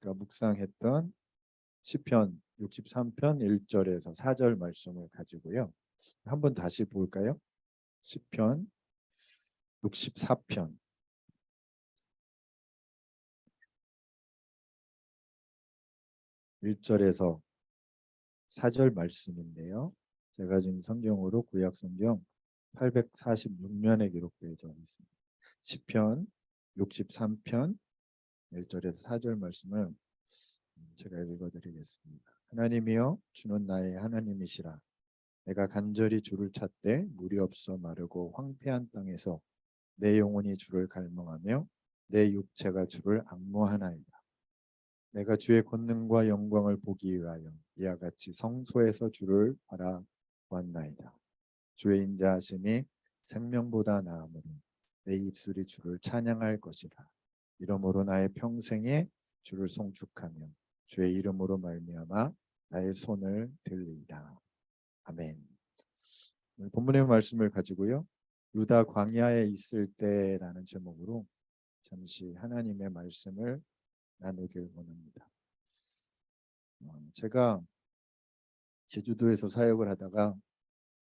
아까 묵상했던 시편 63편 1절에서 4절 말씀을 가지고요. 한번 다시 볼까요? 시편 64편 1절에서 4절 말씀인데요. 제가 지금 성경으로 구약 성경 846면에 기록되어 있습니다. 시편 63편 1절에서 4절 말씀을 제가 읽어드리겠습니다. 하나님이여 주는 나의 하나님이시라. 내가 간절히 주를 찾되 물이 없어 마르고 황폐한 땅에서 내 영혼이 주를 갈망하며 내 육체가 주를 앙모하나이다. 내가 주의 권능과 영광을 보기 위하여 이와 같이 성소에서 주를 바라보았나이다. 주의 인자하심이 생명보다 나으므로 내 입술이 주를 찬양할 것이라. 이러므로 나의 평생에 주를 송축하며 주의 이름으로 말미암아 나의 손을 들리이다. 아멘. 오늘 본문의 말씀을 가지고요. 유다 광야에 있을 때라는 제목으로 잠시 하나님의 말씀을 나누길 원합니다. 제가 제주도에서 사역을 하다가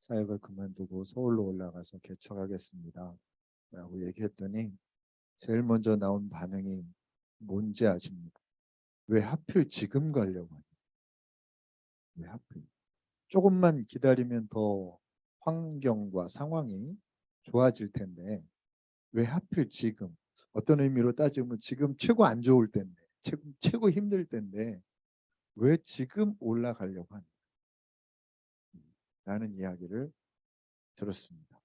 사역을 그만두고 서울로 올라가서 개척하겠습니다 라고 얘기했더니 제일 먼저 나온 반응이 뭔지 아십니까? 왜 하필 지금 가려고 하냐? 왜 하필? 조금만 기다리면 더 환경과 상황이 좋아질 텐데 왜 하필 지금? 어떤 의미로 따지면 지금 최고 안 좋을 때인데 최고 힘들 때인데 왜 지금 올라가려고 하냐? 라는 이야기를 들었습니다.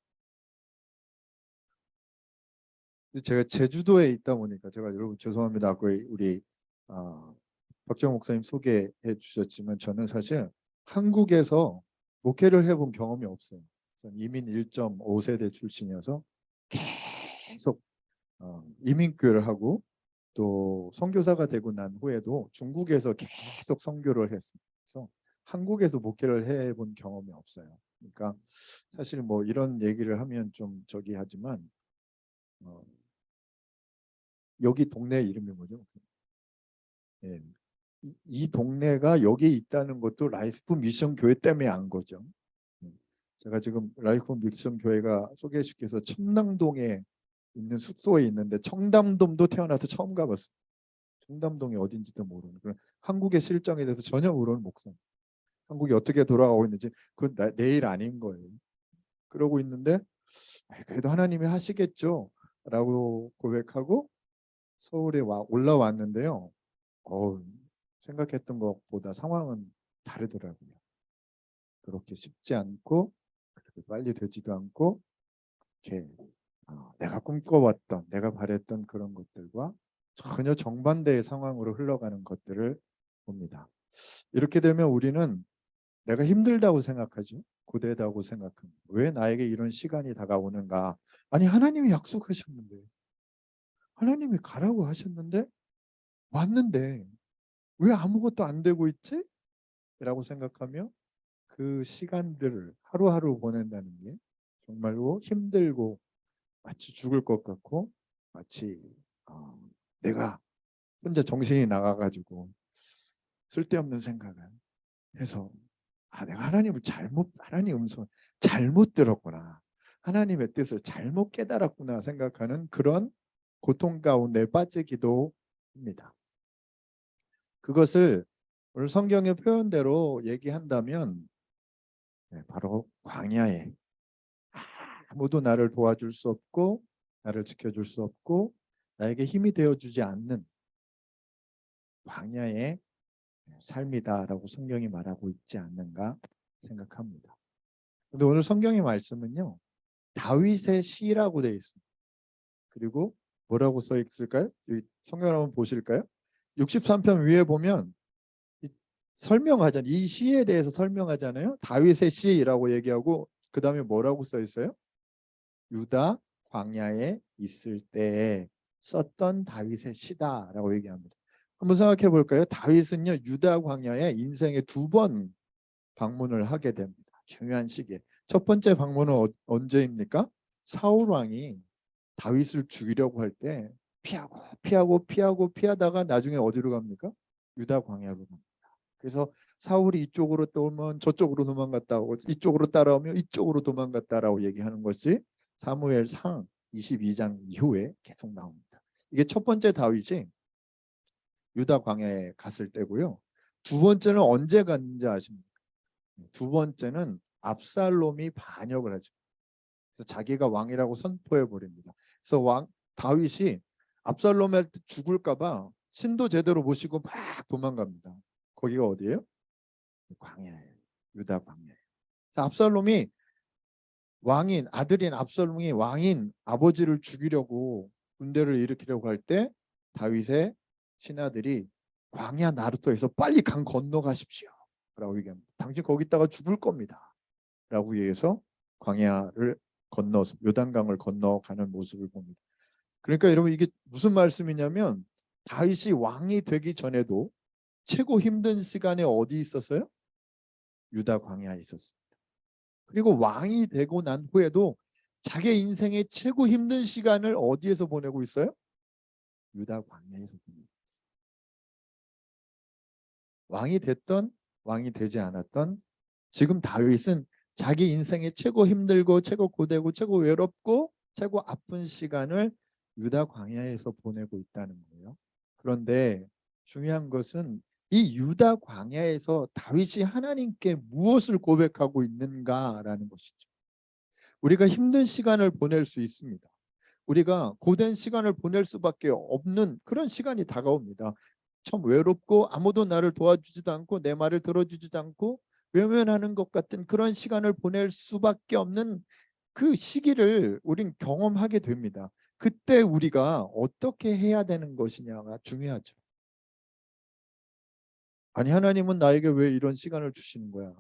제가 제주도에 있다 보니까 제가 여러분 죄송합니다. 아까 우리 박정 목사님 소개해 주셨지만 저는 사실 한국에서 목회를 해본 경험이 없어요. 저는 이민 1.5세대 출신이어서 계속 이민교회를 하고 또 선교사가 되고 난 후에도 중국에서 계속 선교를 했어요. 그래서 한국에서 목회를 해본 경험이 없어요. 그러니까 사실 뭐 이런 얘기를 하면 좀 저기 하지만 여기 동네 이름이 뭐죠? 예. 이 동네가 여기 있다는 것도 라이프 미션 교회 때문에 안 거죠. 제가 지금 라이프 미션 교회가 소개시켜서 청담동에 있는 숙소에 있는데 청담동도 태어나서 처음 가봤어요. 청담동이 어딘지도 모르는 그런 한국의 실정에 대해서 전혀 모르는 목사. 한국이 어떻게 돌아가고 있는지 그건 내일 아닌 거예요. 그러고 있는데 그래도 하나님이 하시겠죠 라고 고백하고 서울에 올라왔는데요. 생각했던 것보다 상황은 다르더라고요. 그렇게 쉽지 않고 그렇게 빨리 되지도 않고 이렇게 내가 꿈꿔왔던 내가 바랬던 그런 것들과 전혀 정반대의 상황으로 흘러가는 것들을 봅니다. 이렇게 되면 우리는 내가 힘들다고 생각하죠. 고되다고 생각합니다. 왜 나에게 이런 시간이 다가오는가? 아니 하나님이 약속하셨는데 하나님이 가라고 하셨는데 왔는데 왜 아무것도 안 되고 있지? 라고 생각하며 그 시간들을 하루하루 보낸다는 게 정말로 힘들고 마치 죽을 것 같고 마치 내가 혼자 정신이 나가가지고 쓸데없는 생각을 해서 내가 하나님 음성을 잘못 들었구나. 하나님의 뜻을 잘못 깨달았구나 생각하는 그런 고통 가운데 빠지기도 합니다. 그것을 오늘 성경의 표현대로 얘기한다면 바로 광야에 아무도 나를 도와줄 수 없고 나를 지켜줄 수 없고 나에게 힘이 되어주지 않는 광야의 삶이다라고 성경이 말하고 있지 않는가 생각합니다. 근데 오늘 성경의 말씀은요. 다윗의 시라고 되어 있습니다. 그리고 뭐라고 써 있을까요? 성경을 한번 보실까요? 63편 위에 보면 설명하잖아요. 이 시에 대해서 설명하잖아요. 다윗의 시라고 얘기하고 그 다음에 뭐라고 써 있어요? 유다 광야에 있을 때에 썼던 다윗의 시다라고 얘기합니다. 한번 생각해 볼까요? 다윗은요 유다 광야에 인생에 2번 방문을 하게 됩니다. 중요한 시기에. 첫 번째 방문은 언제입니까? 사울 왕이 다윗을 죽이려고 할 때 피하다가 나중에 어디로 갑니까? 유다 광야로 갑니다. 그래서 사울이 이쪽으로 떠오면 저쪽으로 도망갔다 오고 이쪽으로 따라오면 이쪽으로 도망갔다라고 얘기하는 것이 사무엘상 22장 이후에 계속 나옵니다. 이게 첫 번째 다윗이 유다 광야에 갔을 때고요. 두 번째는 언제 갔는지 아십니까? 두 번째는 압살롬이 반역을 하죠. 그래서 자기가 왕이라고 선포해 버립니다. 그래서 다윗이 압살롬한테 죽을까봐 신도 제대로 모시고 막 도망갑니다. 거기가 어디예요? 광야예요. 유다 광야예요. 압살롬이 왕인 아들인 압살롬이 왕인 아버지를 죽이려고 군대를 일으키려고 할 때 다윗의 신하들이 광야 나루토에서 빨리 강 건너가십시오 라고 얘기합니다. 당신 거기 있다가 죽을 겁니다 라고 얘기해서 광야를 건너서 요단강을 건너가는 모습을 봅니다. 그러니까 여러분 이게 무슨 말씀이냐면 다윗이 왕이 되기 전에도 최고 힘든 시간에 어디 있었어요? 유다 광야에 있었습니다. 그리고 왕이 되고 난 후에도 자기 인생의 최고 힘든 시간을 어디에서 보내고 있어요? 유다 광야에서 보내고 있어요. 왕이 됐던 왕이 되지 않았던 지금 다윗은 자기 인생의 최고 힘들고 최고 고되고 최고 외롭고 최고 아픈 시간을 유다 광야에서 보내고 있다는 거예요. 그런데 중요한 것은 이 유다 광야에서 다윗이 하나님께 무엇을 고백하고 있는가라는 것이죠. 우리가 힘든 시간을 보낼 수 있습니다. 우리가 고된 시간을 보낼 수밖에 없는 그런 시간이 다가옵니다. 참 외롭고 아무도 나를 도와주지도 않고 내 말을 들어주지도 않고 외면하는 것 같은 그런 시간을 보낼 수밖에 없는 그 시기를 우린 경험하게 됩니다. 그때 우리가 어떻게 해야 되는 것이냐가 중요하죠. 아니 하나님은 나에게 왜 이런 시간을 주시는 거야?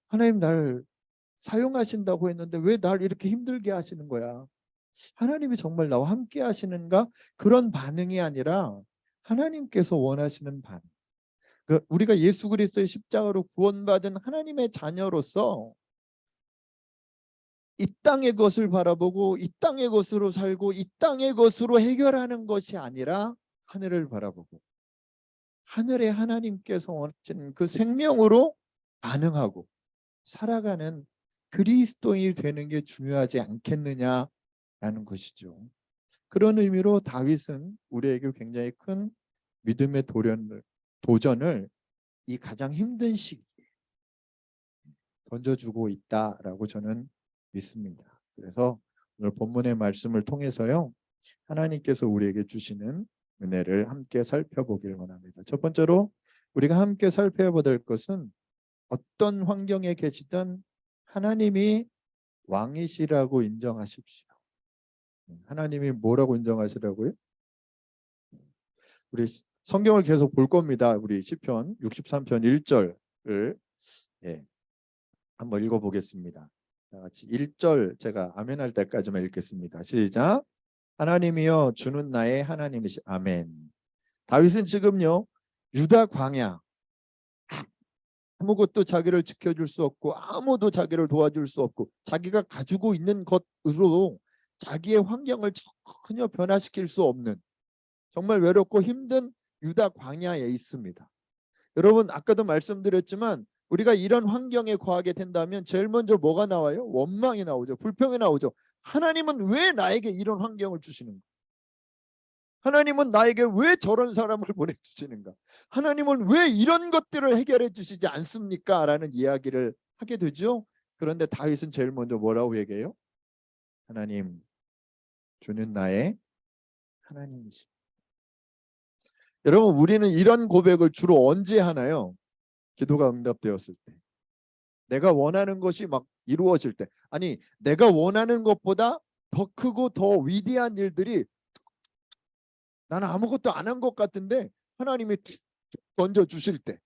하나님 날 사용하신다고 했는데 왜 날 이렇게 힘들게 하시는 거야? 하나님이 정말 나와 함께 하시는가? 그런 반응이 아니라 하나님께서 원하시는 반응. 우리가 예수 그리스도의 십자가로 구원받은 하나님의 자녀로서 이 땅의 것을 바라보고 이 땅의 것으로 살고 이 땅의 것으로 해결하는 것이 아니라 하늘을 바라보고 하늘의 하나님께서 원하시는 그 생명으로 반응하고 살아가는 그리스도인이 되는 게 중요하지 않겠느냐라는 것이죠. 그런 의미로 다윗은 우리에게 굉장히 큰 믿음의 도전을 이 가장 힘든 시기에 던져주고 있다라고 저는 믿습니다. 그래서 오늘 본문의 말씀을 통해서요. 하나님께서 우리에게 주시는 은혜를 함께 살펴보길 원합니다. 첫 번째로 우리가 함께 살펴봐야 될 것은 어떤 환경에 계시든 하나님이 왕이시라고 인정하십시오. 하나님이 뭐라고 인정하시라고요? 우리 성경을 계속 볼 겁니다. 우리 시편 63편 1절을 한번 읽어보겠습니다. 다 같이 1절 제가 아멘 할 때까지만 읽겠습니다. 시작. 하나님이여 주는 나의 하나님이시. 아멘. 다윗은 지금요 유다 광야 아무것도 자기를 지켜줄 수 없고 아무도 자기를 도와줄 수 없고 자기가 가지고 있는 것으로 자기의 환경을 전혀 변화시킬 수 없는 정말 외롭고 힘든 유다 광야에 있습니다. 여러분 아까도 말씀드렸지만 우리가 이런 환경에 거하게 된다면 제일 먼저 뭐가 나와요? 원망이 나오죠. 불평이 나오죠. 하나님은 왜 나에게 이런 환경을 주시는가? 하나님은 나에게 왜 저런 사람을 보내주시는가? 하나님은 왜 이런 것들을 해결해 주시지 않습니까? 라는 이야기를 하게 되죠. 그런데 다윗은 제일 먼저 뭐라고 얘기해요? 하나님, 주는 나의 하나님이십니다. 여러분 우리는 이런 고백을 주로 언제 하나요? 기도가 응답되었을 때, 내가 원하는 것이 막 이루어질 때, 아니 내가 원하는 것보다 더 크고 더 위대한 일들이 나는 아무것도 안 한 것 같은데 하나님이 던져주실 때,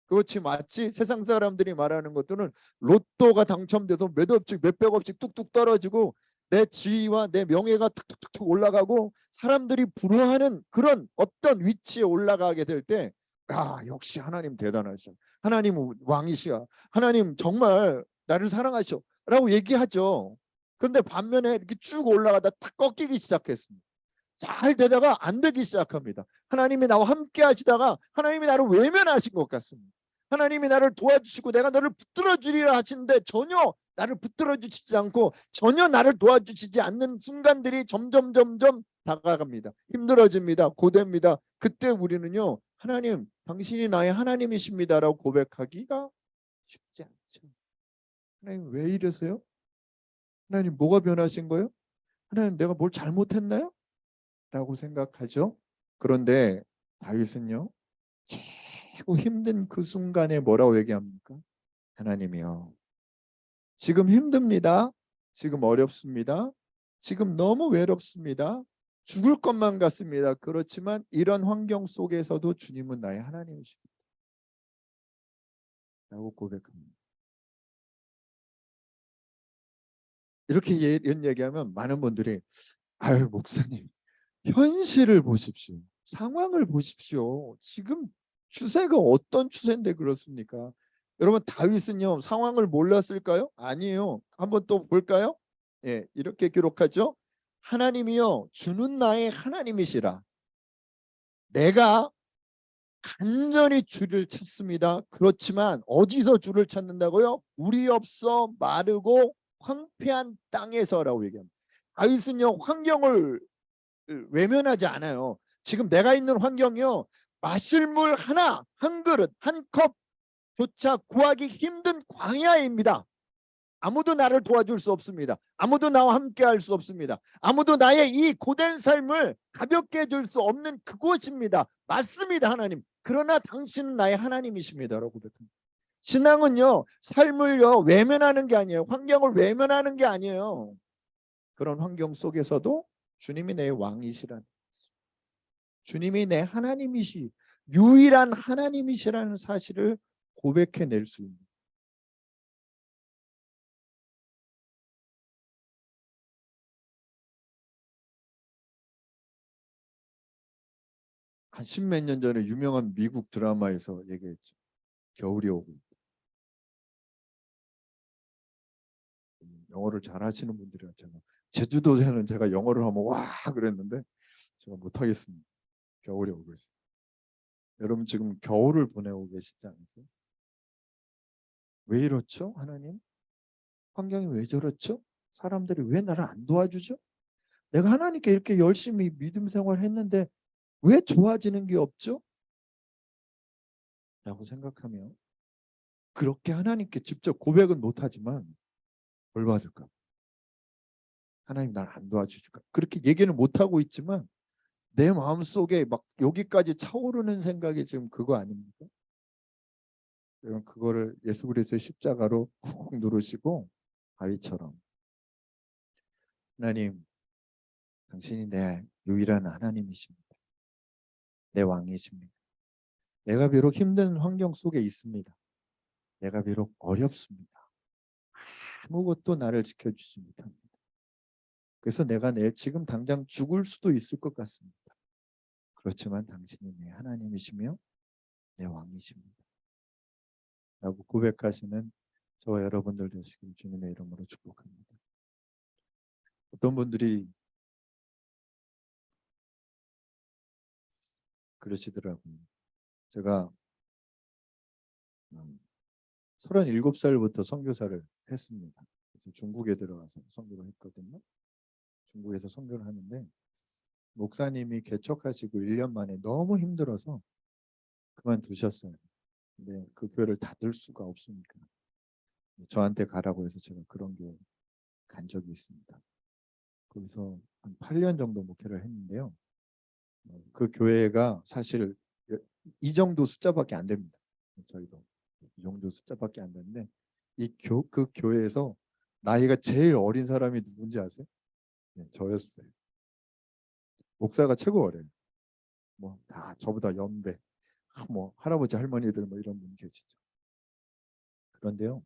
그렇지 마치 세상 사람들이 말하는 것들은 로또가 당첨돼서 몇 억씩 몇백억씩 뚝뚝 떨어지고 내 지위와 내 명예가 툭툭툭 올라가고 사람들이 부러워하는 그런 어떤 위치에 올라가게 될 때, 아 역시 하나님 대단하셔, 하나님은 왕이시야, 하나님 정말 나를 사랑하셔 라고 얘기하죠. 근데 반면에 이렇게 쭉 올라가다 탁 꺾이기 시작했습니다. 잘 되다가 안 되기 시작합니다. 하나님이 나와 함께 하시다가 하나님이 나를 외면하신 것 같습니다. 하나님이 나를 도와주시고 내가 너를 붙들어 주리라 하시는데 전혀 나를 붙들어 주시지 않고 전혀 나를 도와주시지 않는 순간들이 점점 다가갑니다. 힘들어집니다. 고됩니다. 그때 우리는요, 하나님 당신이 나의 하나님이십니다라고 고백하기가 쉽지 않죠. 하나님 왜 이러세요? 하나님 뭐가 변하신 거예요? 하나님 내가 뭘 잘못했나요? 라고 생각하죠. 그런데 다윗은요, 최고 힘든 그 순간에 뭐라고 얘기합니까? 하나님이요, 지금 힘듭니다. 지금 어렵습니다. 지금 너무 외롭습니다. 죽을 것만 같습니다. 그렇지만 이런 환경 속에서도 주님은 나의 하나님이십니다. 라고 고백합니다. 이렇게 이런 얘기하면 많은 분들이 아유 목사님 현실을 보십시오. 상황을 보십시오. 지금 추세가 어떤 추세인데 그렇습니까? 여러분 다윗은요 상황을 몰랐을까요? 아니에요. 한번 또 볼까요? 예, 이렇게 기록하죠. 하나님이요 주는 나의 하나님이시라. 내가 간절히 주를 찾습니다. 그렇지만 어디서 주를 찾는다고요? 우리 없어 마르고 황폐한 땅에서라고 얘기합니다. 다윗은요 환경을 외면하지 않아요. 지금 내가 있는 환경이요 마실 물 하나 한 그릇 한 컵조차 구하기 힘든 광야입니다. 아무도 나를 도와줄 수 없습니다. 아무도 나와 함께 할 수 없습니다. 아무도 나의 이 고된 삶을 가볍게 해줄 수 없는 그곳입니다. 맞습니다 하나님. 그러나 당신은 나의 하나님이십니다라고 고백합니다. 신앙은요 삶을요 외면하는 게 아니에요. 환경을 외면하는 게 아니에요. 그런 환경 속에서도 주님이 내 왕이시라는, 주님이 내 하나님이시, 유일한 하나님이시라는 사실을 고백해낼 수 있는. 한 십몇 년 전에 유명한 미국 드라마에서 얘기했죠. 겨울이 오고 있다. 영어를 잘하시는 분들이라 제주도에는 제가 영어를 하면 와 그랬는데 제가 못하겠습니다. 겨울이 오고 있어요. 여러분 지금 겨울을 보내고 계시지 않으세요? 왜 이렇죠? 하나님? 환경이 왜 저렇죠? 사람들이 왜 나를 안 도와주죠? 내가 하나님께 이렇게 열심히 믿음 생활했는데 왜 좋아지는 게 없죠? 라고 생각하며 그렇게 하나님께 직접 고백은 못하지만 뭘 받을까? 하나님 날 안 도와주실까? 그렇게 얘기는 못하고 있지만 내 마음속에 막 여기까지 차오르는 생각이 지금 그거 아닙니까? 여러분 그거를 예수 그리스도의 십자가로 콕 누르시고 다윗처럼 하나님 당신이 내 유일한 하나님이십니다. 내 왕이십니다. 내가 비록 힘든 환경 속에 있습니다. 내가 비록 어렵습니다. 아무것도 나를 지켜주지 못합니다. 그래서 내가 내일 지금 당장 죽을 수도 있을 것 같습니다. 그렇지만 당신이 내 하나님이시며 내 왕이십니다. 라고 고백하시는 저와 여러분들 되시길 주님의 이름으로 축복합니다. 어떤 분들이 그러시더라고요. 제가 37살부터 선교사를 했습니다. 그래서 중국에 들어가서 선교를 했거든요. 중국에서 선교를 하는데 목사님이 개척하시고 1년 만에 너무 힘들어서 그만두셨어요. 근데 그 교회를 닫을 수가 없으니까 저한테 가라고 해서 제가 그런 교회 간 적이 있습니다. 거기서 한 8년 정도 목회를 했는데요. 그 교회가 사실 이 정도 숫자밖에 안 됩니다. 저희도 이 정도 숫자밖에 안 되는데 그 교회에서 나이가 제일 어린 사람이 누군지 아세요? 네, 저였어요. 목사가 최고 어려요. 뭐 다 저보다 연배, 뭐 할아버지 할머니들 뭐 이런 분 계시죠. 그런데요,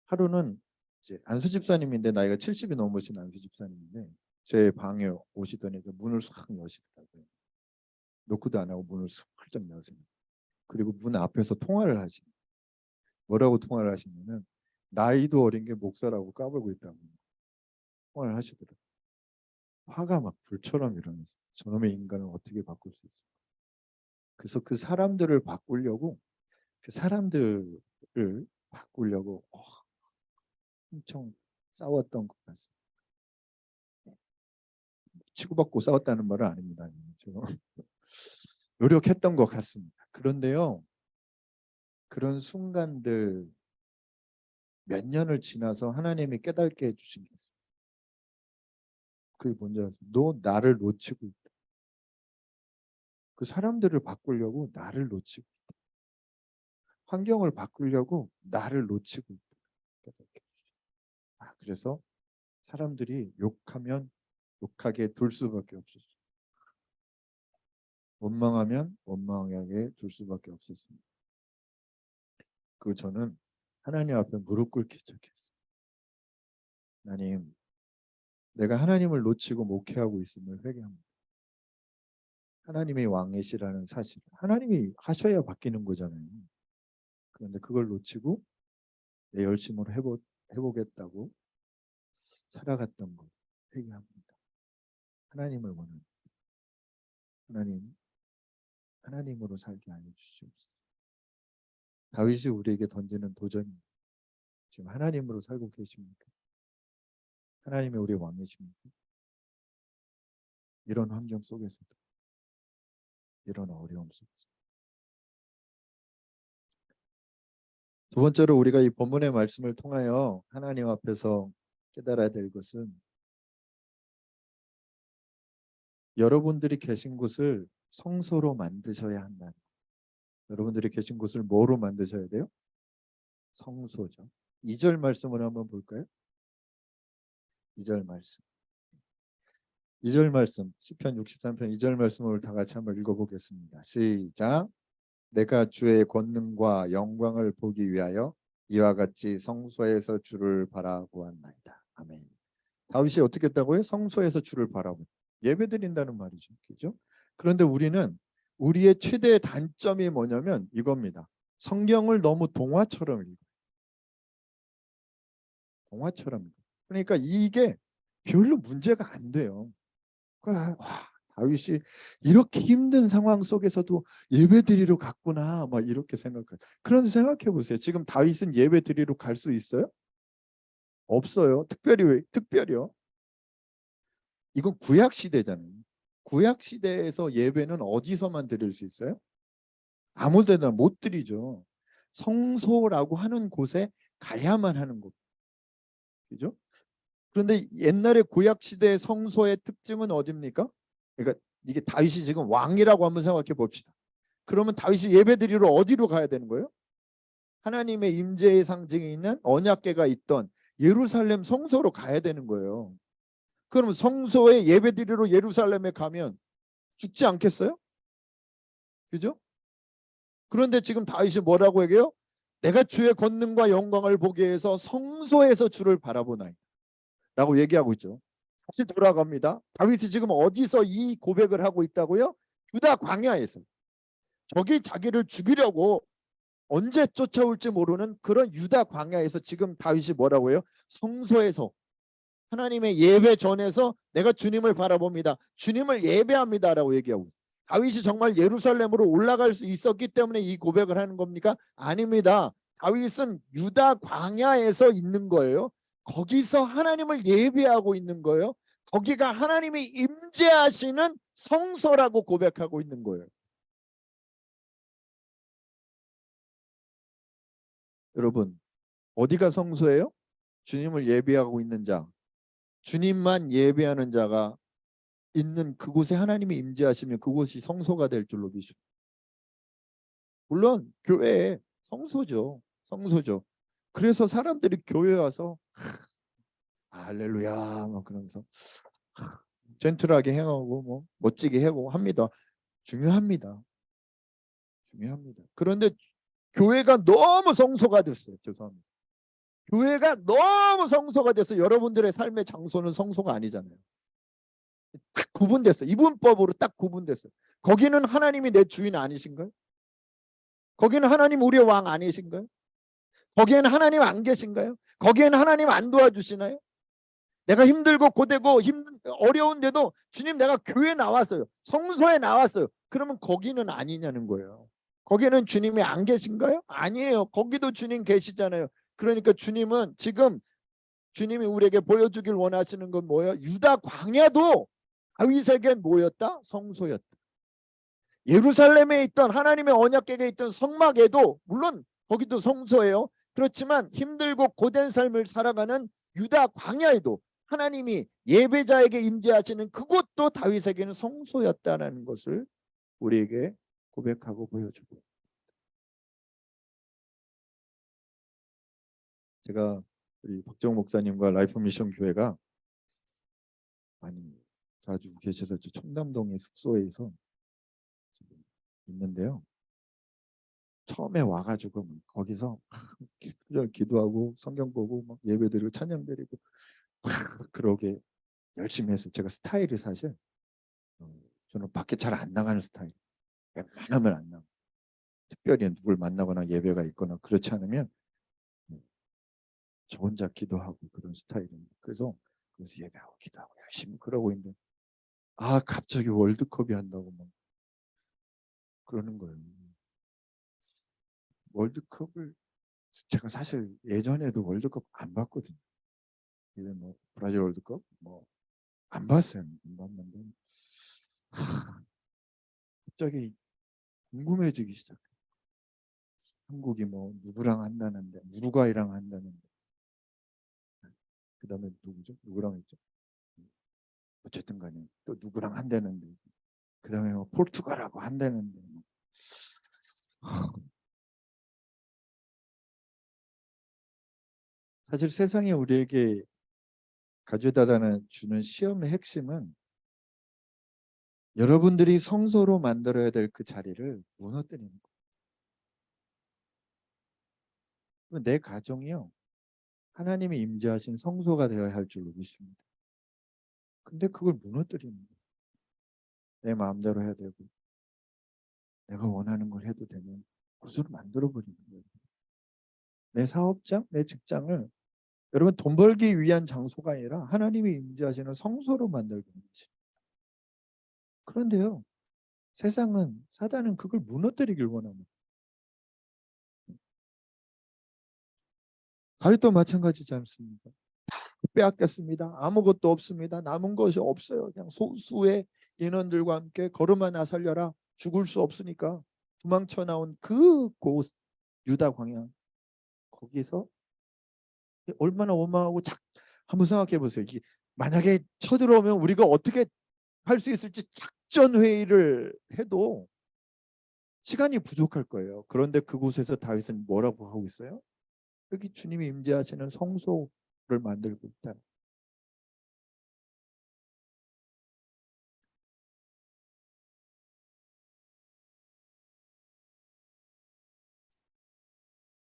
하루는 이제 안수 집사님인데 나이가 70이 넘으신 안수 집사님인데 제 방에 오시더니 그 문을 싹 여시더라고요. 노크도 안 하고 문을 슬쩍 여세요. 그리고 문 앞에서 통화를 하시. 뭐라고 통화를 하시냐면 나이도 어린 게 목사라고 까불고 있다고 통화를 하시더라고요. 화가 막 불처럼 일어나서 저놈의 인간을 어떻게 바꿀 수 있을까? 그래서 그 사람들을 바꾸려고 엄청 싸웠던 것 같습니다. 치고받고 싸웠다는 말은 아닙니다. 제가 노력했던 것 같습니다. 그런데요, 그런 순간들 몇 년을 지나서 하나님이 깨닫게 해주신 게 있어요. 그게 뭔지 아세요? 너 나를 놓치고 있다. 그 사람들을 바꾸려고 나를 놓치고 있다. 환경을 바꾸려고 나를 놓치고 있다. 깨닫게. 그래서 사람들이 욕하면 욕하게 둘 수밖에 없었어요. 원망하면 원망하게 둘 수밖에 없었습니다. 그 저는 하나님 앞에 무릎 꿇기 시작했어요. 하나님, 내가 하나님을 놓치고 목회하고 있음을 회개합니다. 하나님이 왕이시라는 사실, 하나님이 하셔야 바뀌는 거잖아요. 그런데 그걸 놓치고 내 열심으로 해보겠다고 살아갔던 것 회개합니다. 하나님을 원합니다. 하나님으로 살게 하여 주시옵소서. 다윗이 우리에게 던지는 도전입니다. 지금 하나님으로 살고 계십니까? 하나님이 우리 왕이십니까? 이런 환경 속에서도, 이런 어려움 속에서. 두 번째로 우리가 이 본문의 말씀을 통하여 하나님 앞에서 깨달아야 될 것은, 여러분들이 계신 곳을 성소로 만드셔야 한다. 여러분들이 계신 곳을 뭐로 만드셔야 돼요? 성소죠. 2절 말씀을 한번 볼까요? 2절 말씀. 2절 말씀, 시편 63편 2절 말씀을 다 같이 한번 읽어보겠습니다. 시작. 내가 주의 권능과 영광을 보기 위하여 이와 같이 성소에서 주를 바라보았나이다. 아멘. 다윗이 어떻게 했다고요? 성소에서 주를 바라보. 예배드린다는 말이죠. 그죠? 그런데 우리는 우리의 최대 단점이 뭐냐면 이겁니다. 성경을 너무 동화처럼 읽어요. 동화처럼 읽어요. 그러니까 이게 별로 문제가 안 돼요. 와, 다윗이 이렇게 힘든 상황 속에서도 예배드리러 갔구나, 막 이렇게 생각해요. 그런데 생각해 보세요. 지금 다윗은 예배드리러 갈 수 있어요? 없어요. 특별히요. 이건 구약 시대잖아요. 구약 시대에서 예배는 어디서만 드릴 수 있어요? 아무 데나 못 드리죠. 성소라고 하는 곳에 가야만 하는 것. 그죠? 그런데 옛날에 구약 시대의 성소의 특징은 어디입니까? 그러니까 이게 다윗이 지금 왕이라고 한번 생각해 봅시다. 그러면 다윗이 예배드리러 어디로 가야 되는 거예요? 하나님의 임재의 상징이 있는 언약궤가 있던 예루살렘 성소로 가야 되는 거예요. 그러면 성소에 예배드리러 예루살렘에 가면 죽지 않겠어요? 그죠? 그런데 지금 다윗이 뭐라고 얘기해요? 내가 주의 권능과 영광을 보기 위해서 성소에서 주를 바라보나이다 라고 얘기하고 있죠. 다시 돌아갑니다. 다윗이 지금 어디서 이 고백을 하고 있다고요? 유다 광야에서. 적이 자기를 죽이려고 언제 쫓아올지 모르는 그런 유다 광야에서 지금 다윗이 뭐라고 해요? 성소에서, 하나님의 예배 전에서 내가 주님을 바라봅니다. 주님을 예배합니다라고 얘기하고 있어요. 다윗이 정말 예루살렘으로 올라갈 수 있었기 때문에 이 고백을 하는 겁니까? 아닙니다. 다윗은 유다 광야에서 있는 거예요. 거기서 하나님을 예배하고 있는 거예요. 거기가 하나님이 임재하시는 성소라고 고백하고 있는 거예요. 여러분, 어디가 성소예요? 주님을 예배하고 있는 자, 주님만 예배하는 자가 있는 그곳에 하나님이 임재하시면 그곳이 성소가 될 줄로 믿습니다. 물론 교회에 성소죠. 성소죠. 그래서 사람들이 교회 와서 할렐루야 막 그러면서 젠틀하게 행하고 뭐 멋지게 하고 합니다. 중요합니다. 중요합니다. 그런데 교회가 너무 성소가 됐어요. 죄송합니다. 교회가 너무 성소가 돼서 여러분들의 삶의 장소는 성소가 아니잖아요. 딱 구분됐어요. 이분법으로 딱 구분됐어요. 거기는 하나님이 내 주인 아니신가요? 거기는 하나님 우리의 왕 아니신가요? 거기에는 하나님 안 계신가요? 거기에는 하나님 안 도와주시나요? 내가 힘들고 고되고 어려운데도 주님 내가 교회 나왔어요. 성소에 나왔어요. 그러면 거기는 아니냐는 거예요. 거기는 주님이 안 계신가요? 아니에요. 거기도 주님 계시잖아요. 그러니까 주님은 지금 주님이 우리에게 보여주길 원하시는 건 뭐예요? 유다 광야도 다윗에겐 뭐였다? 성소였다. 예루살렘에 있던 하나님의 언약궤에 있던 성막에도 물론 거기도 성소예요. 그렇지만 힘들고 고된 삶을 살아가는 유다 광야에도 하나님이 예배자에게 임재하시는 그곳도 다윗에게는 성소였다는 것을 우리에게 고백하고 보여주고, 제가 우리 박정 목사님과 라이프 미션 교회가 많이 자주 계셔서 청담동의 숙소에서 있는데요. 처음에 와가지고 거기서 기도하고 성경 보고 막 예배드리고 찬양드리고 그러게 열심히 했어요. 제가 스타일이 사실 저는 밖에 잘 안 나가는 스타일. 웬만하면 안 나가. 특별히 누굴 만나거나 예배가 있거나 그렇지 않으면 저 혼자 기도하고 그런 스타일입니다. 그래서 예배하고 기도하고 열심히 그러고 있는데 갑자기 월드컵이 한다고 막 그러는 거예요. 월드컵을 제가 사실 예전에도 월드컵 안 봤거든요. 이제 뭐 브라질 월드컵 뭐 안 봤어요. 안 봤는데 갑자기 궁금해지기 시작해. 한국이 뭐 누구랑 한다는데, 우루과이랑 한다는데, 그다음에 누구죠? 누구랑 했죠? 어쨌든 간에 또 누구랑 한다는데, 그다음에 뭐 포르투갈하고 한다는데, 사실 세상에 우리에게 가져다 주는 시험의 핵심은 여러분들이 성소로 만들어야 될 그 자리를 무너뜨리는 거예요. 내 가정이요, 하나님이 임재하신 성소가 되어야 할 줄로 믿습니다. 근데 그걸 무너뜨리는 거예요. 내 마음대로 해야 되고 내가 원하는 걸 해도 되는 곳으로 만들어버리는 거예요. 내 사업장, 내 직장을 여러분 돈 벌기 위한 장소가 아니라 하나님이 임재하시는 성소로 만들고 있는 거지. 그런데요, 세상은, 사단은 그걸 무너뜨리길 원합니다. 다윗도 마찬가지지 않습니까? 빼앗겼습니다. 아무것도 없습니다. 남은 것이 없어요. 그냥 소수의 인원들과 함께 걸음아 나살려라. 죽을 수 없으니까 도망쳐 나온 그곳 유다 광야, 거기서 얼마나 원망하고 한번 생각해 보세요. 이게 만약에 쳐들어오면 우리가 어떻게 할 수 있을지 작전 회의를 해도 시간이 부족할 거예요. 그런데 그곳에서 다윗은 뭐라고 하고 있어요? 여기 주님이 임재하시는 성소를 만들고 있다.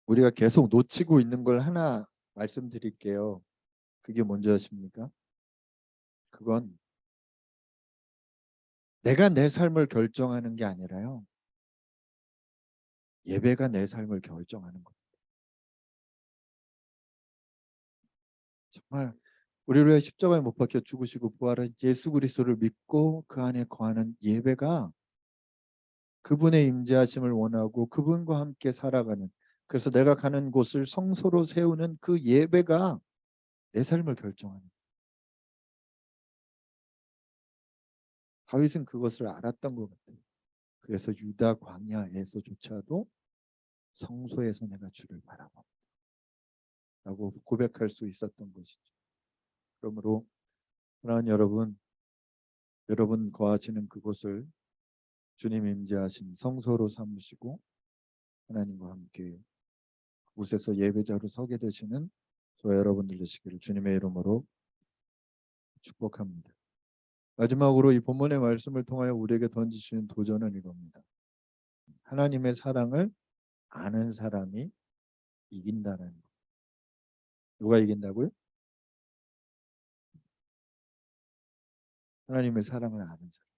우리가 계속 놓치고 있는 걸 하나 말씀드릴게요. 그게 뭔지 아십니까? 그건 내가 내 삶을 결정하는 게 아니라요, 예배가 내 삶을 결정하는 거예요. 정말 우리를 위해 십자가에 못 박혀 죽으시고 부활한 예수 그리스도를 믿고 그 안에 거하는 예배가 그분의 임재하심을 원하고 그분과 함께 살아가는, 그래서 내가 가는 곳을 성소로 세우는 그 예배가 내 삶을 결정하는. 다윗은 그것을 알았던 것 같아요. 그래서 유다 광야에서조차도 성소에서 내가 주를 바라봅니다 라고 고백할 수 있었던 것이죠. 그러므로 사랑하는 여러분 거하시는 그곳을 주님 임재하신 성소로 삼으시고 하나님과 함께 그곳에서 예배자로 서게 되시는 저와 여러분들 되시기를 주님의 이름으로 축복합니다. 마지막으로 이 본문의 말씀을 통하여 우리에게 던지시는 도전은 이겁니다. 하나님의 사랑을 아는 사람이 이긴다는 것. 누가 이긴다고요? 하나님의 사랑을 아는 사람.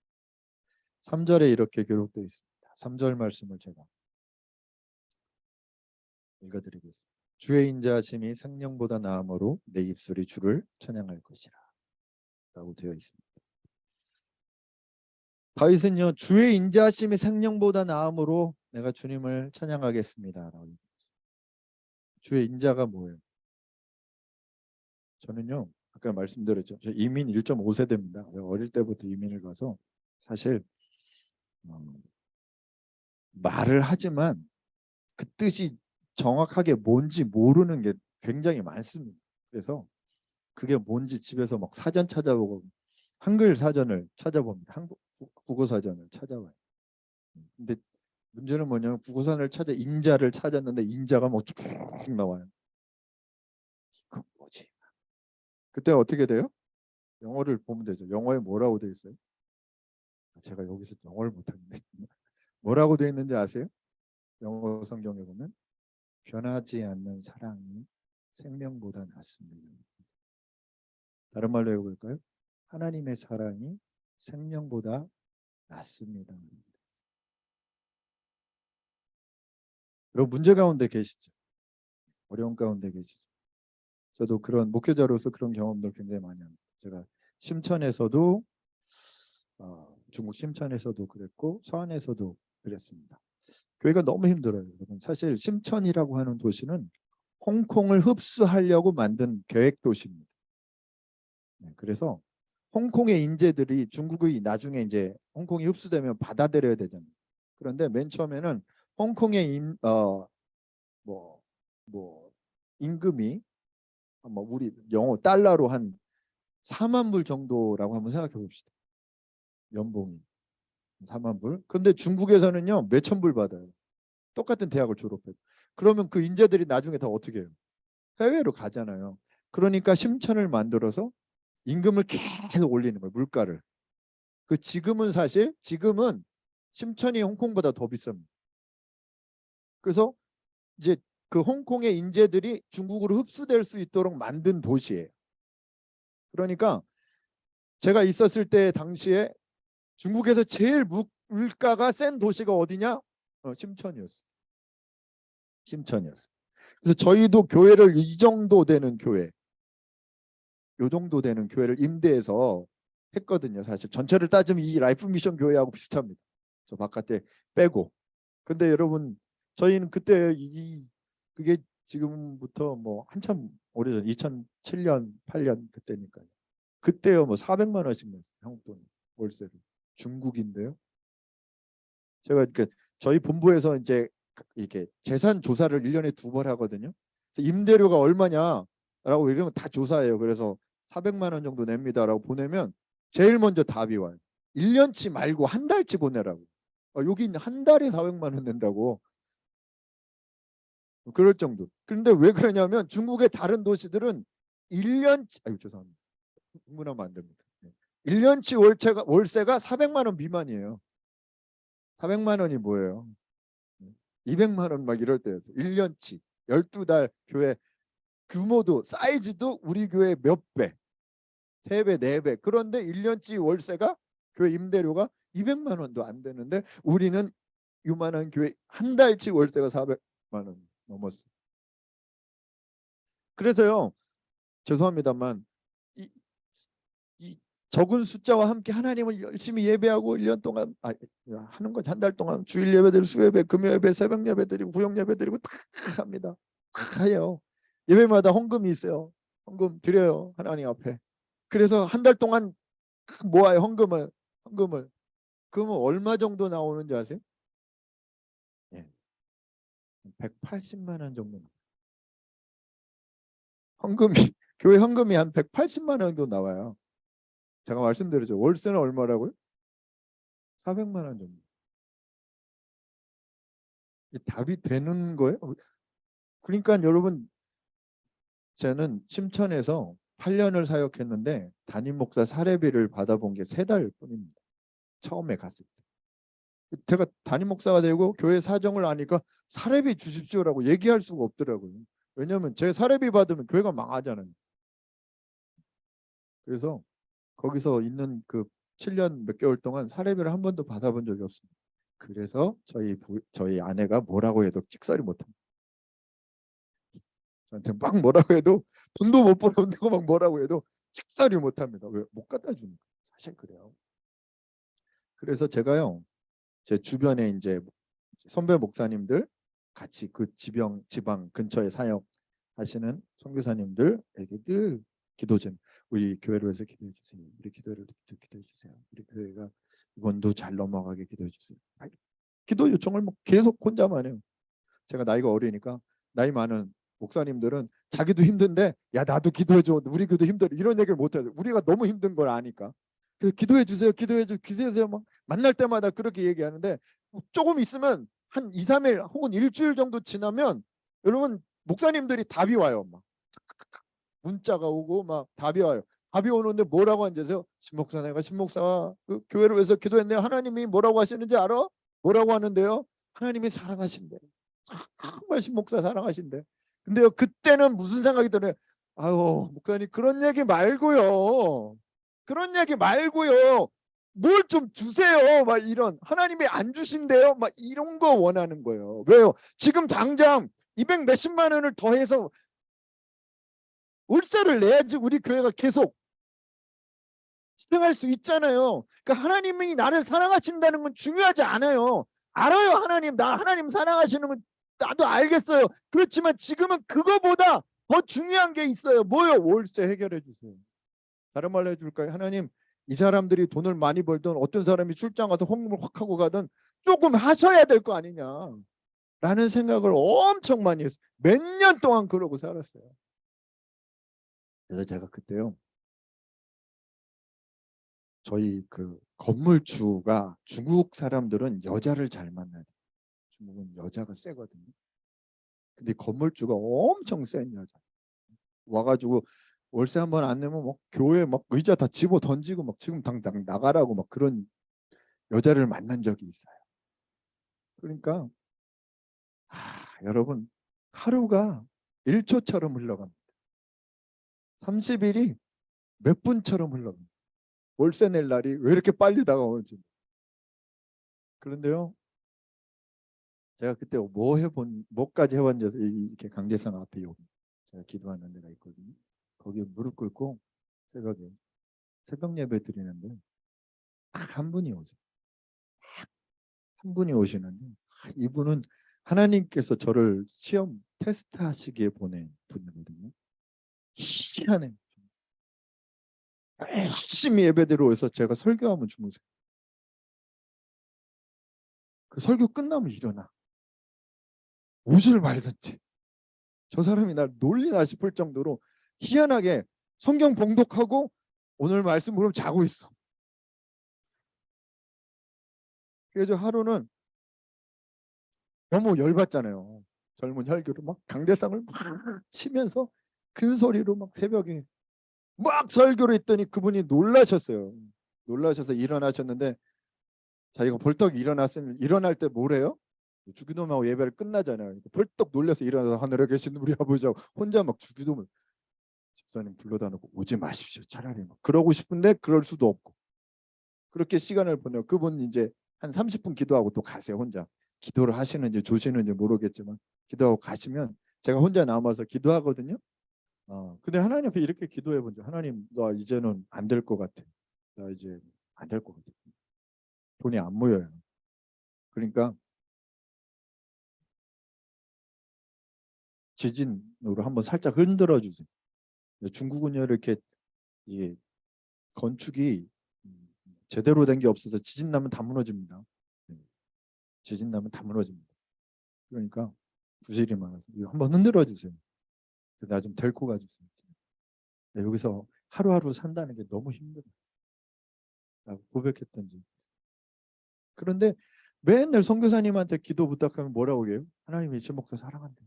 3절에 이렇게 기록되어 있습니다. 3절 말씀을 제가 읽어드리겠습니다. 주의 인자하심이 생명보다 나음으로 내 입술이 주를 찬양할 것이라 라고 되어 있습니다. 다윗은요, 주의 인자하심이 생명보다 나음으로 내가 주님을 찬양하겠습니다. 주의 인자가 뭐예요? 저는요, 아까 말씀드렸죠. 저 이민 1.5세대입니다. 어릴 때부터 이민을 가서 사실 말을 하지만 그 뜻이 정확하게 뭔지 모르는 게 굉장히 많습니다. 그래서 그게 뭔지 집에서 막 사전 찾아보고 한글 사전을 찾아봅니다. 한국 국어 사전을 찾아봐요. 근데 문제는 뭐냐면 국어사전을 찾아 인자를 찾았는데 인자가 뭐 쭉 나와요. 이거 뭐지? 그때 어떻게 돼요? 영어를 보면 되죠. 영어에 뭐라고 돼 있어요? 제가 여기서 영어를 못하는데 뭐라고 돼 있는지 아세요? 영어 성경에 보면 변하지 않는 사랑이 생명보다 낫습니다. 다른 말로 해볼까요? 하나님의 사랑이 생명보다 낫습니다. 여러분 문제 가운데 계시죠? 어려운 가운데 계시죠? 저도 그런 목회자로서 그런 경험들 굉장히 많이 합니다. 제가 심천에서도 중국 심천에서도 그랬고 서안에서도 그랬습니다. 교회가 너무 힘들어요. 여러분. 사실 심천이라고 하는 도시는 홍콩을 흡수하려고 만든 계획 도시입니다. 네, 그래서 홍콩의 인재들이 중국의 나중에 이제 홍콩이 흡수되면 받아들여야 되잖아요. 그런데 맨 처음에는 홍콩의 뭐 임금이 뭐 우리 영어 달러로 한 4만 불 정도라고 한번 생각해 봅시다. 연봉이 4만 불. 그런데 중국에서는요 몇천 불 받아요. 똑같은 대학을 졸업해도. 그러면 그 인재들이 나중에 다 어떻게 해요? 해외로 가잖아요. 그러니까 심천을 만들어서 임금을 계속 올리는 거예요. 물가를. 그 지금은 심천이 홍콩보다 더 비쌉니다. 그래서 이제 그 홍콩의 인재들이 중국으로 흡수될 수 있도록 만든 도시예요. 그러니까 제가 있었을 때 당시에 중국에서 제일 물가가 센 도시가 어디냐? 심천이었어. 심천이었어. 그래서 저희도 교회를 이 정도 되는 교회, 요 정도 되는 교회를 임대해서 했거든요. 사실 전체를 따지면 이 라이프 미션 교회하고 비슷합니다. 저 바깥에 빼고. 근데 여러분 저희는 그때 그게 지금부터 뭐 한참 오래전 2007년 8년 그때니까요. 그때요 뭐 400만 원씩 냈어요. 한국 돈 월세를. 중국인데요. 제가 그 저희 본부에서 이제 이렇게 재산 조사를 1년에 2번 하거든요. 그래서 임대료가 얼마냐라고 이런 거 다 조사해요. 그래서 400만 원 정도 냅니다라고 보내면 제일 먼저 답이 와요. 1년치 말고 한 달치 보내라고. 여기 한 달에 400만 원 낸다고. 그럴 정도. 그런데 왜 그러냐면 중국의 다른 도시들은 1년치 아유 죄송합니다. 흥분하면 안 됩니다. 1년치 월세가 400만 원 미만이에요. 400만 원이 뭐예요? 200만 원 막 이럴 때였어요. 1년치 12달 교회 규모도 사이즈도 우리 교회 몇 배, 3배, 4배. 그런데 1년치 월세가 교회 임대료가 200만 원도 안 되는데 우리는 요만한 교회 한 달치 월세가 400만 원 넘었어요. 그래서요. 죄송합니다만 이 적은 숫자와 함께 하나님을 열심히 예배하고 1년 동안 하는 건 한 달 동안 주일 예배드리고 수요예배, 금요예배, 새벽 예배드리고 구역 예배드리고 다 합니다. 다 해요. 예배마다 헌금이 있어요. 헌금 드려요. 하나님 앞에. 그래서 한 달 동안 모아요. 헌금을. 그러면 얼마 정도 나오는지 아세요? 예. 180만 원 정도. 헌금이 교회 헌금이 한 180만 원 정도 나와요. 제가 말씀드렸죠. 월세는 얼마라고요? 400만 원 정도. 답이 되는 거예요? 그러니까 여러분 저는 심천에서 8년을 사역했는데 담임 목사 사례비를 받아본 게 3달 뿐입니다. 처음에 갔을 때. 제가 담임 목사가 되고 교회 사정을 아니까 사례비 주십시오라고 얘기할 수가 없더라고요. 왜냐하면 제 사례비 받으면 교회가 망하잖아요. 그래서 거기서 있는 그 7년 몇 개월 동안 사례비를 한 번도 받아본 적이 없습니다. 그래서 저희 아내가 뭐라고 해도 찍소리 못합니다. 저한테 막 뭐라고 해도 돈도 못 벌어온다고 막 뭐라고 해도 식사를 못합니다. 왜? 못 갖다 주는 거예요. 사실 그래요. 그래서 제가요, 제 주변에 이제 선배 목사님들 같이 그 지방 근처에 사역하시는 선교사님들에게 늘 기도 좀, 우리 교회로 해서 기도해 주세요. 우리 교회를 기도해 주세요. 우리 교회가 이번도 잘 넘어가게 기도해 주세요. 기도 요청을 뭐 계속 혼자만 해요. 제가 나이가 어리니까, 나이 많은 목사님들은 자기도 힘든데 야 나도 기도해 줘, 우리 교도 힘들어, 이런 얘기를 못 해요. 우리가 너무 힘든 걸 아니까. 그래서 기도해 주세요, 기도해 주세요 막 만날 때마다 그렇게 얘기하는데, 조금 있으면 한 2, 3일 혹은 일주일 정도 지나면 여러분 목사님들이 답이 와요. 막 문자가 오고 막 답이 와요. 답이 오는데 뭐라고 앉으세요? 신목사, 내가 신목사 그 교회를 위해서 기도했네요. 하나님이 뭐라고 하시는지 알아? 뭐라고 하는데요? 하나님이 사랑하신대. 정말 신목사 사랑하신대. 근데요, 그때는 무슨 생각이 드네요? 아유 목사님 그런 얘기 말고요. 그런 얘기 말고요. 뭘 좀 주세요. 막 이런, 하나님이 안 주신대요. 막 이런 거 원하는 거예요. 왜요? 지금 당장 200 몇십만 원을 더해서 월세를 내야지 우리 교회가 계속 집행할 수 있잖아요. 그러니까 하나님이 나를 사랑하신다는 건 중요하지 않아요. 알아요. 하나님, 나 하나님 사랑하시는 건 나도 알겠어요. 그렇지만 지금은 그거보다 더 중요한 게 있어요. 뭐요? 월세 해결해 주세요. 다른 말로 해줄까요? 하나님, 이 사람들이 돈을 많이 벌든 어떤 사람이 출장 가서 헌금을 확 하고 가든 조금 하셔야 될 거 아니냐 라는 생각을 엄청 많이 했어요. 몇 년 동안 그러고 살았어요. 그래서 제가 그때요, 저희 그 건물주가, 중국 사람들은 여자를 잘 만나요. 중국은 여자가 세거든요. 근데 건물주가 엄청 센 여자 와가지고 월세 한 번 안 내면 막 교회 막 의자 다 집어 던지고 막 지금 당장 나가라고 막 그런 여자를 만난 적이 있어요. 그러니까 여러분, 하루가 1초처럼 흘러갑니다. 30일이 몇 분처럼 흘러갑니다. 월세 낼 날이 왜 이렇게 빨리 다가오는지. 그런데요, 제가 그때 뭐까지 해봤는지 이렇게 강제상 앞에 여기 제가 기도하는 데가 있거든요. 거기에 무릎 꿇고 새벽에 새벽 예배 드리는데 딱 한 분이 오세요. 한 분이 오시는데 이분은 하나님께서 저를 시험 테스트하시기에 보낸 분이거든요. 희한해. 열심히 예배드리러 오서 제가 설교하면 주무세요. 그 설교 끝나면 일어나. 옷을 말든지. 저 사람이 날 놀리나 싶을 정도로 희한하게 성경 봉독하고 오늘 말씀 물으면 자고 있어. 그래서 하루는 너무 열받잖아요. 젊은 혈기로 막 강대상을 막 치면서 큰 소리로 막 새벽에 막 설교를 했더니 그분이 놀라셨어요. 놀라셔서 일어나셨는데, 자기가 벌떡 일어났으면 일어날 때 뭐래요? 주기도문하고 예배를 끝나잖아요. 그러니까 벌떡 놀라서 일어나서 하늘에 계신 우리 아버지하고 혼자 막 주기도문, 집사님 불러다 놓고 오지 마십시오. 차라리 막 그러고 싶은데 그럴 수도 없고, 그렇게 시간을 보내고 그분 이제 한 30분 기도하고 또 가세요. 혼자 기도를 하시는지 조시는지 모르겠지만 기도하고 가시면 제가 혼자 남아서 기도하거든요. 근데 하나님 앞에 이렇게 기도해 본죠. 하나님, 나 이제는 안 될 것 같아. 나 이제 안 될 것 같아. 돈이 안 모여요. 그러니까 지진으로 한번 살짝 흔들어 주세요. 중국은요 이렇게 이게 건축이 제대로 된 게 없어서 지진 나면 다 무너집니다. 네, 지진 나면 다 무너집니다. 그러니까 부실이 많아서 이거 한번 흔들어 주세요. 나 좀 데리고 가주세요. 네, 여기서 하루하루 산다는 게 너무 힘들어요. 라고 고백했던 적. 그런데 맨날 선교사님한테 기도 부탁하면 뭐라고 해요? 하나님이 제 목사 사랑한대.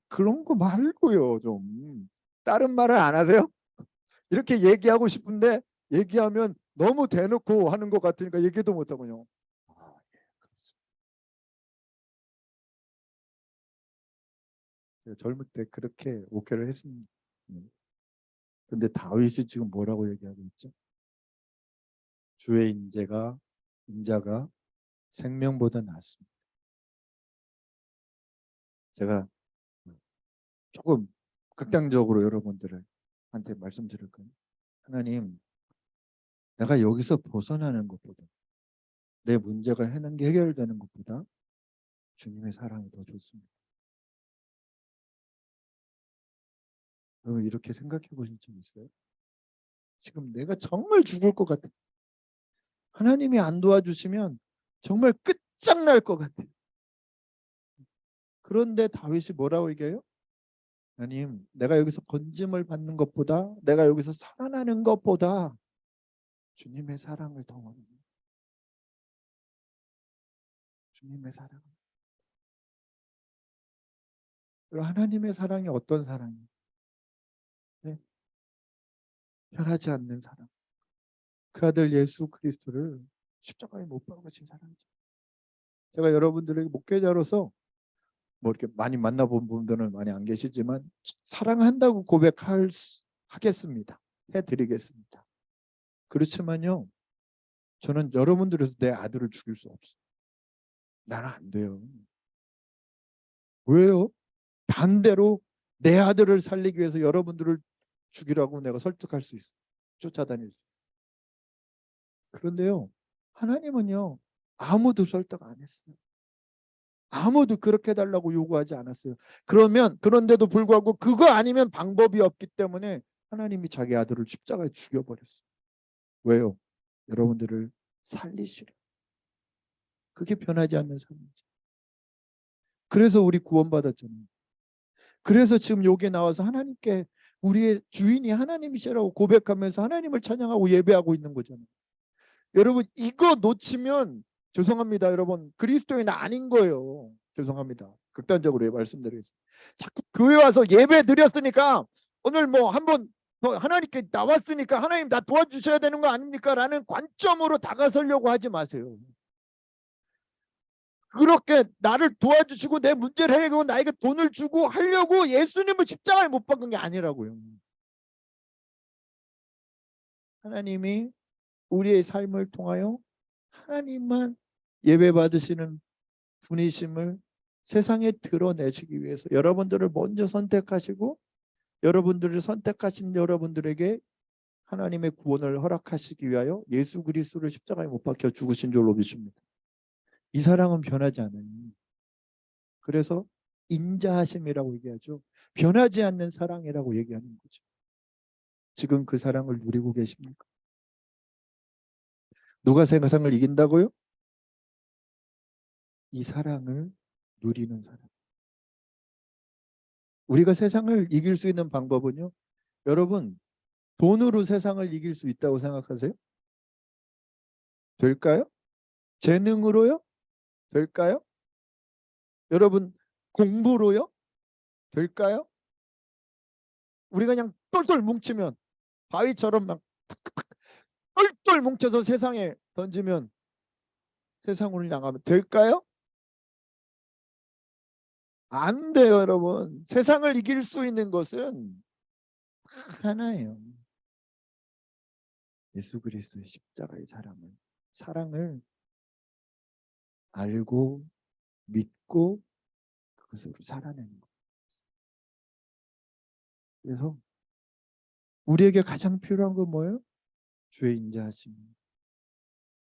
그런 거 말고요. 좀 다른 말을 안 하세요? 이렇게 얘기하고 싶은데 얘기하면 너무 대놓고 하는 것 같으니까 얘기도 못하고요. 예, 그렇습니다. 제가 젊을 때 그렇게 옥회를 했습니다. 근데 다윗이 지금 뭐라고 얘기하고 있죠? 주의 인자가 생명보다 낫습니다. 제가 조금 극단적으로 여러분들한테 말씀드릴 거예요. 하나님, 내가 여기서 벗어나는 것보다, 내 문제가 해결되는 것보다 주님의 사랑이 더 좋습니다. 여러분 이렇게 생각해 보신 적 있어요? 지금 내가 정말 죽을 것 같아. 하나님이 안 도와주시면 정말 끝장날 것 같아. 그런데 다윗이 뭐라고 얘기해요? 하나님, 내가 여기서 건짐을 받는 것보다, 내가 여기서 살아나는 것보다 주님의 사랑을 더 원합니다. 주님의 사랑. 그리고 하나님의 사랑이 어떤 사랑이에요? 네? 변하지 않는 사랑. 그 아들 예수 그리스도를 십자가에 못 박으신 사랑이죠. 제가 여러분들에게 목회자로서 뭐 이렇게 많이 만나본 분들은 많이 안 계시지만 사랑한다고 하겠습니다. 해드리겠습니다. 그렇지만요, 저는 여러분들에서 내 아들을 죽일 수 없어요. 나는 안 돼요. 왜요? 반대로 내 아들을 살리기 위해서 여러분들을 죽이라고 내가 설득할 수 있어요. 쫓아다닐 수 있어요. 그런데요, 하나님은요, 아무도 설득 안 했어요. 아무도 그렇게 해달라고 요구하지 않았어요. 그런데도 불구하고 그거 아니면 방법이 없기 때문에 하나님이 자기 아들을 십자가에 죽여버렸어요. 왜요? 여러분들을 살리시려. 그게 변하지 않는 삶이죠. 그래서 우리 구원받았잖아요. 그래서 지금 여기에 나와서 하나님께 우리의 주인이 하나님이시라고 고백하면서 하나님을 찬양하고 예배하고 있는 거잖아요. 여러분 이거 놓치면 죄송합니다. 여러분 그리스도인 아닌 거예요. 죄송합니다. 극단적으로 말씀드리겠습니다. 자꾸 교회 와서 예배 드렸으니까 오늘 뭐 한번 하나님께 나왔으니까 하나님 나 도와주셔야 되는 거 아닙니까? 라는 관점으로 다가서려고 하지 마세요. 그렇게 나를 도와주시고 내 문제를 해결하고 나에게 돈을 주고 하려고 예수님을 십자가에 못 박은 게 아니라고요. 하나님이 우리의 삶을 통하여 하나님만 예배 받으시는 분이심을 세상에 드러내시기 위해서 여러분들을 먼저 선택하시고 여러분들을 선택하신 여러분들에게 하나님의 구원을 허락하시기 위하여 예수 그리스도를 십자가에 못 박혀 죽으신 줄로 믿습니다. 이 사랑은 변하지 않아요. 그래서 인자하심이라고 얘기하죠. 변하지 않는 사랑이라고 얘기하는 거죠. 지금 그 사랑을 누리고 계십니까? 누가 세상을 이긴다고요? 이 사랑을 누리는 사람. 우리가 세상을 이길 수 있는 방법은요. 여러분 돈으로 세상을 이길 수 있다고 생각하세요? 될까요? 재능으로요? 될까요? 여러분 공부로요? 될까요? 우리가 그냥 똘똘 뭉치면 바위처럼 막 똘똘 뭉쳐서 세상에 던지면 세상을 향하면 될까요? 안 돼요, 여러분. 세상을 이길 수 있는 것은 하나예요. 예수 그리스도의 십자가의 사랑을 알고 믿고 그것으로 살아내는 거예요. 그래서 우리에게 가장 필요한 건 뭐예요? 주의 인자하심,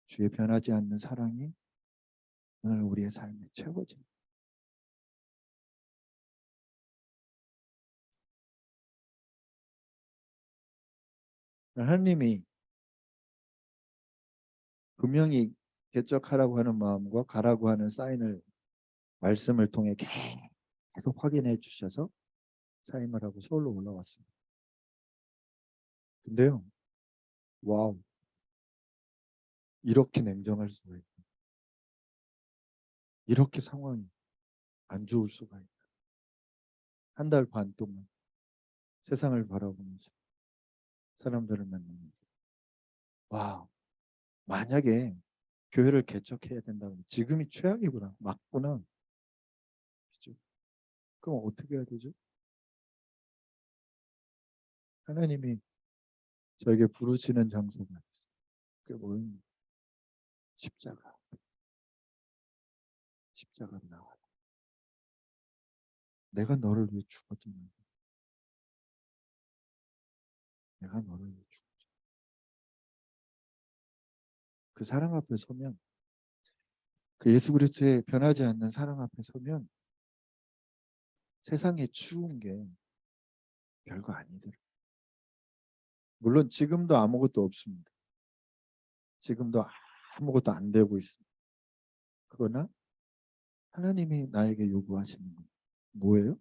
주의 변하지 않는 사랑이 오늘 우리의 삶의 최고입니다. 하나님이 분명히 개척하라고 하는 마음과 가라고 하는 사인을 말씀을 통해 계속 확인해 주셔서 사임을 하고 서울로 올라왔습니다. 근데요, 와우, 이렇게 냉정할 수가 있다. 이렇게 상황이 안 좋을 수가 있다. 한 달 반 동안 세상을 바라보면서 사람들을 만나면서 와, 만약에 교회를 개척해야 된다면 지금이 최악이구나, 맞구나. 그죠? 그럼 어떻게 해야 되죠? 하나님이 저에게 부르시는 장소가 있어요. 그게 뭐예요? 십자가로 나와. 내가 너를 위해 죽었지만 내가 너를 위해 죽었지. 그 사랑 앞에 서면, 그 예수 그리스도의 변하지 않는 사랑 앞에 서면 세상에 추운 게 별거 아니더라. 물론 지금도 아무것도 없습니다. 지금도 아무것도 안 되고 있습니다. 그러나 하나님이 나에게 요구하시는 건 뭐예요?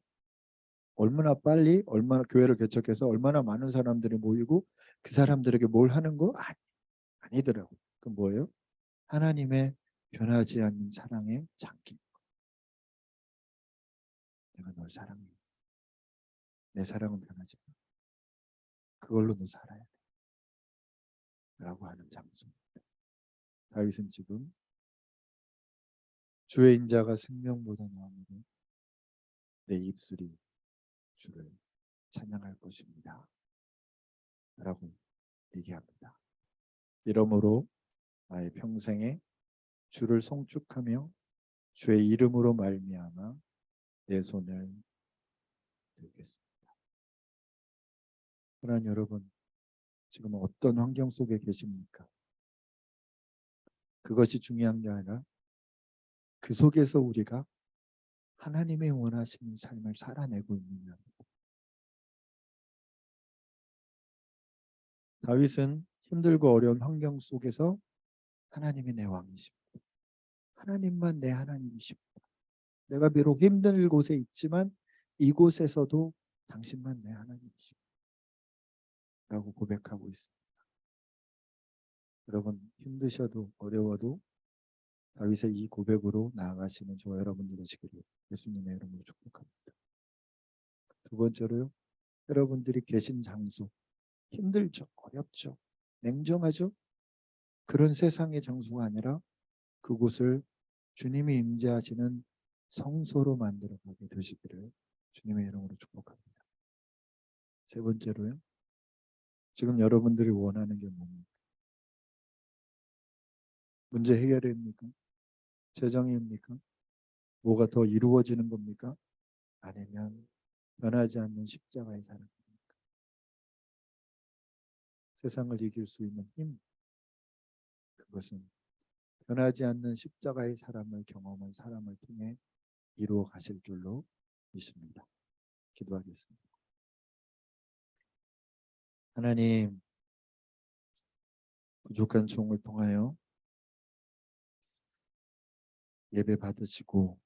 얼마나 빨리, 얼마나 교회를 개척해서 얼마나 많은 사람들이 모이고 그 사람들에게 뭘 하는 거? 아니더라고요. 그 뭐예요? 하나님의 변하지 않는 사랑에 잠긴 거. 내가 널 사랑해. 내 사랑은 변하지 않아. 그걸로 너 살아야 돼. 라고 하는 장소입니다. 다윗은 지금 주의 인자가 생명보다 나으므로 내 입술이 주를 찬양할 것입니다. 라고 얘기합니다. 이러므로 나의 평생에 주를 송축하며 주의 이름으로 말미암아 내 손을 들겠습니다. 그러나 여러분, 지금 어떤 환경 속에 계십니까? 그것이 중요한 게 아니라 그 속에서 우리가 하나님의 원하시는 삶을 살아내고 있느냐. 다윗은 힘들고 어려운 환경 속에서 하나님이 내 왕이십니다. 하나님만 내 하나님이십니다. 내가 비록 힘든 곳에 있지만 이곳에서도 당신만 내 하나님이십니다. 라고 고백하고 있습니다. 여러분, 힘드셔도 어려워도 다윗의 이 고백으로 나아가시는 저와 여러분들 되시기를 예수님의 이름으로 축복합니다. 두 번째로요, 여러분들이 계신 장소, 힘들죠, 어렵죠, 냉정하죠. 그런 세상의 장소가 아니라 그곳을 주님이 임재하시는 성소로 만들어가게 되시기를 주님의 이름으로 축복합니다. 세 번째로요, 지금 여러분들이 원하는 게 뭡니까? 문제 해결입니까? 재정입니까? 뭐가 더 이루어지는 겁니까? 아니면 변하지 않는 십자가의 사랑입니까? 세상을 이길 수 있는 힘, 그것은 변하지 않는 십자가의 사랑을 경험한 사람을 통해 이루어 가실 줄로 믿습니다. 기도하겠습니다. 하나님, 부족한 종을 통하여 예배 받으시고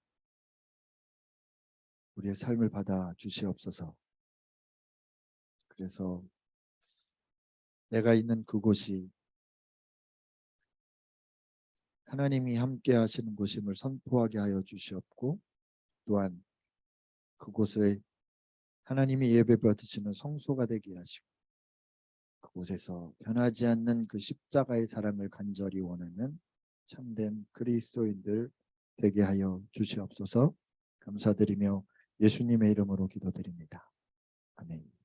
우리의 삶을 받아 주시옵소서. 그래서 내가 있는 그곳이 하나님이 함께 하시는 곳임을 선포하게 하여 주시옵고, 또한 그곳에 하나님이 예배 받으시는 성소가 되게 하시고 그곳에서 변하지 않는 그 십자가의 사랑을 간절히 원하는 참된 그리스도인들 되게 하여 주시옵소서. 감사드리며 예수님의 이름으로 기도드립니다. 아멘.